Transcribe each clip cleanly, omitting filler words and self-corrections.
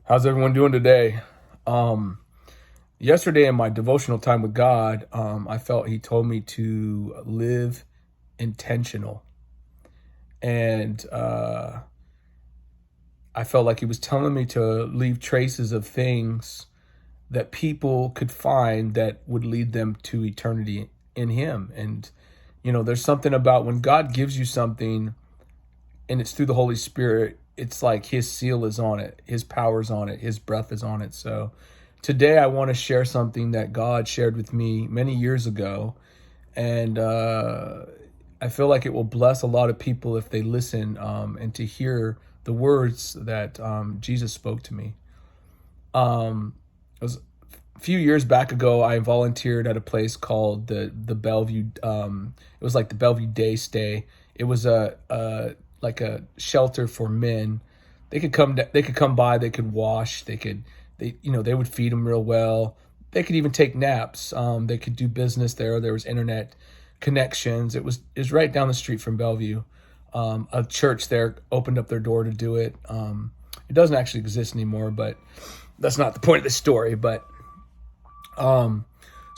How's everyone doing today? Um, Yesterday in my devotional time with God, I felt He told me to live intentional. And I felt like He was telling me to leave traces of things that people could find that would lead them to eternity in Him. And, there's something about when God gives you something and it's through the Holy Spirit, it's like His seal is on it, His power's on it, His breath is on it. So today I want to share something that God shared with me many years ago. And I feel like it will bless a lot of people if they listen and to hear the words that Jesus spoke to me. It was a few years back ago. I volunteered at a place called the Bellevue. It was like the Bellevue Day Stay. It was a like a shelter for men. They could come. They could come by. They could wash. They would feed them real well. They could even take naps. They could do business there. There was internet connections. It was right down the street from Bellevue. A church there opened up their door to do it. It doesn't actually exist anymore, but that's not the point of the story. But so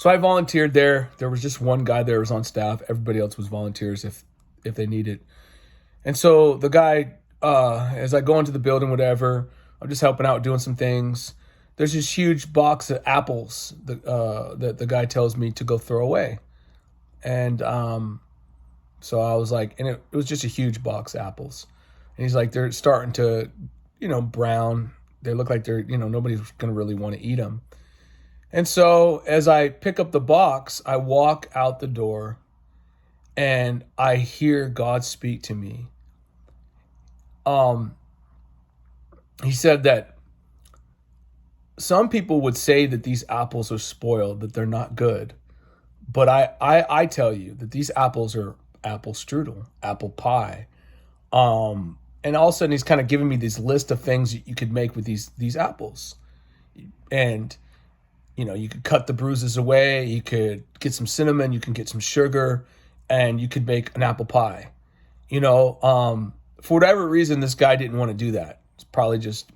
I volunteered there. There was just one guy there who was on staff. Everybody else was volunteers if they needed. And so the guy, as I go into the building, whatever, I'm just helping out, doing some things. There's this huge box of apples that the guy tells me to go throw away. And so I was like, and it was just a huge box of apples. And he's like, they're starting to, brown. They look like they're, nobody's going to really want to eat them. And so as I pick up the box, I walk out the door and I hear God speak to me. He said that some people would say that these apples are spoiled, that they're not good. But I tell you that these apples are apple strudel, apple pie. And all of a sudden he's kind of giving me this list of things that you could make with these apples. And, you could cut the bruises away. You could get some cinnamon. You can get some sugar. And you could make an apple pie. For whatever reason, this guy didn't want to do that. It's probably just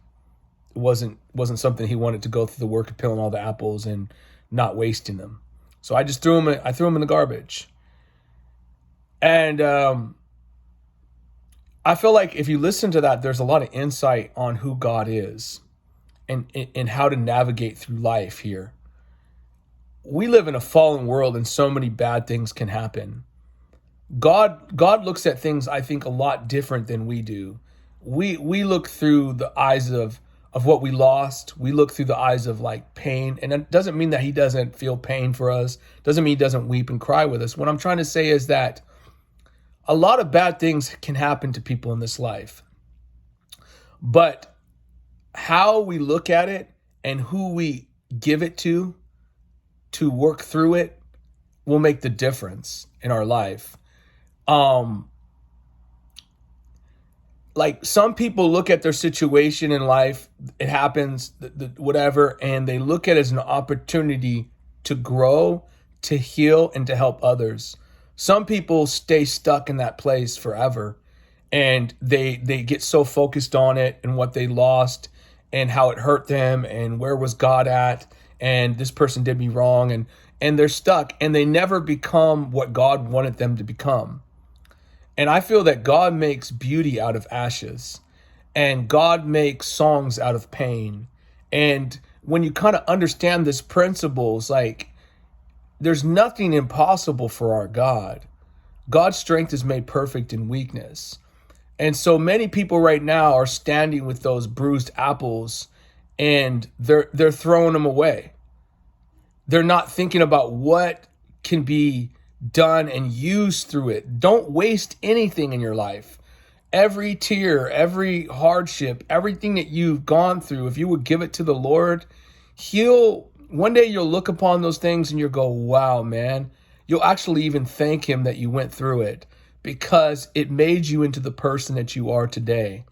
wasn't something he wanted to go through the work of peeling all the apples and not wasting them. So I just threw them in the garbage. And I feel like if you listen to that, there's a lot of insight on who God is and how to navigate through life here. We live in a fallen world and so many bad things can happen. God looks at things, I think, a lot different than we do. We look through the eyes of what we lost. We look through the eyes of like pain. And it doesn't mean that He doesn't feel pain for us. Doesn't mean He doesn't weep and cry with us. What I'm trying to say is that a lot of bad things can happen to people in this life. But how we look at it and who we give it to work through it will make the difference in our life. Like some people look at their situation in life, it happens, whatever, and they look at it as an opportunity to grow, to heal, and to help others. Some people stay stuck in that place forever, and they get so focused on it and what they lost and how it hurt them and where was God at and this person did me wrong, and they're stuck and they never become what God wanted them to become. And I feel that God makes beauty out of ashes, and God makes songs out of pain. And when you kind of understand this principles, like there's nothing impossible for our God. God's strength is made perfect in weakness. And so many people right now are standing with those bruised apples and they're throwing them away. They're not thinking about what can be done and used through it. Don't waste anything in your life. Every tear, every hardship, everything that you've gone through, if you would give it to the Lord, one day you'll look upon those things and you'll go, wow, man. You'll actually even thank Him that you went through it because it made you into the person that you are today.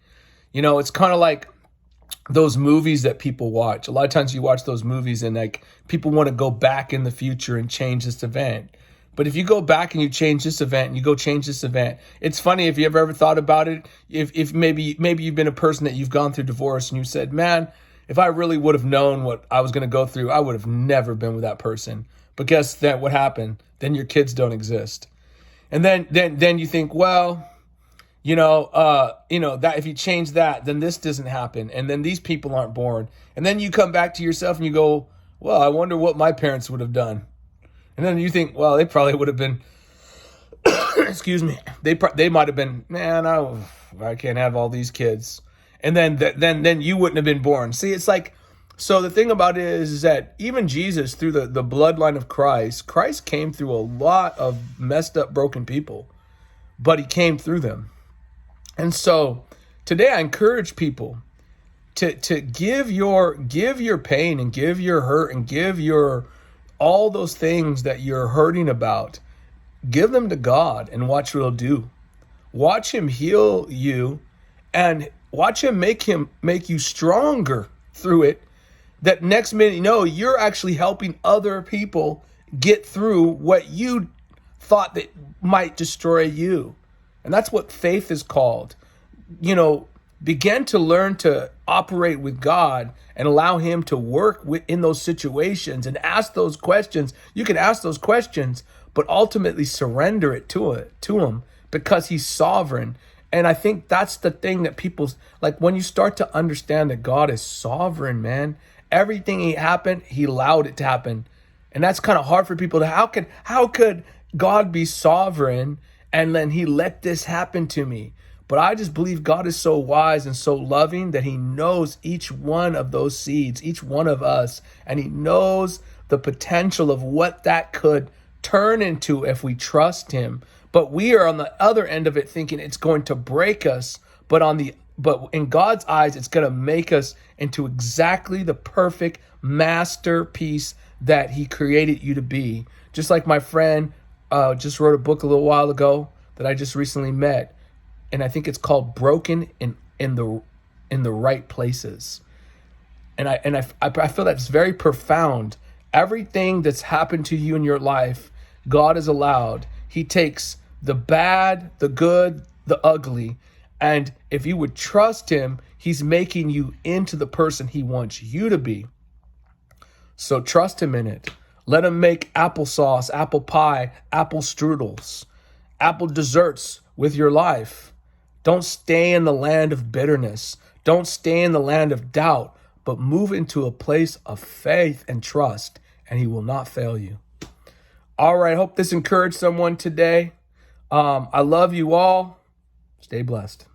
It's kind of like those movies that people watch. A lot of times you watch those movies and like people want to go back in the future and change this event. But if you go back and you change this event and you go change this event, it's funny if you ever thought about it. If maybe you've been a person that you've gone through divorce and you said, man, if I really would have known what I was going to go through, I would have never been with that person. But guess that what happened? Then your kids don't exist. And then you think, well, that if you change that, then this doesn't happen. And then these people aren't born. And then you come back to yourself and you go, well, I wonder what my parents would have done. And then you think, well, they probably would have been, excuse me, they might have been, man, I can't have all these kids. And then you wouldn't have been born. See, it's like, so the thing about it is that even Jesus, through the bloodline of Christ came through a lot of messed up, broken people, but he came through them. And so today I encourage people to give your pain and give your hurt and give your all those things that you're hurting about, give them to God and watch what he'll do. Watch him heal you and watch him make you stronger through it. That next minute, you're actually helping other people get through what you thought that might destroy you. And that's what faith is called. Begin to learn to operate with God and allow him to work in those situations and ask those questions. You can ask those questions, but ultimately surrender it to him because he's sovereign. And I think that's the thing that people, like, when you start to understand that God is sovereign, man, everything happened, he allowed it to happen. And that's kind of hard for people to, how could God be sovereign and then he let this happen to me? But I just believe God is so wise and so loving that he knows each one of those seeds, each one of us, and he knows the potential of what that could turn into if we trust him. But we are on the other end of it thinking it's going to break us, but in God's eyes, it's going to make us into exactly the perfect masterpiece that he created you to be. Just like my friend just wrote a book a little while ago that I just recently met. And I think it's called Broken in the Right Places. And I feel that's very profound. Everything that's happened to you in your life, God has allowed. He takes the bad, the good, the ugly. And if you would trust him, he's making you into the person he wants you to be. So trust him in it. Let him make applesauce, apple pie, apple strudels, apple desserts with your life. Don't stay in the land of bitterness. Don't stay in the land of doubt, but move into a place of faith and trust, and he will not fail you. All right. Hope this encouraged someone today. I love you all. Stay blessed.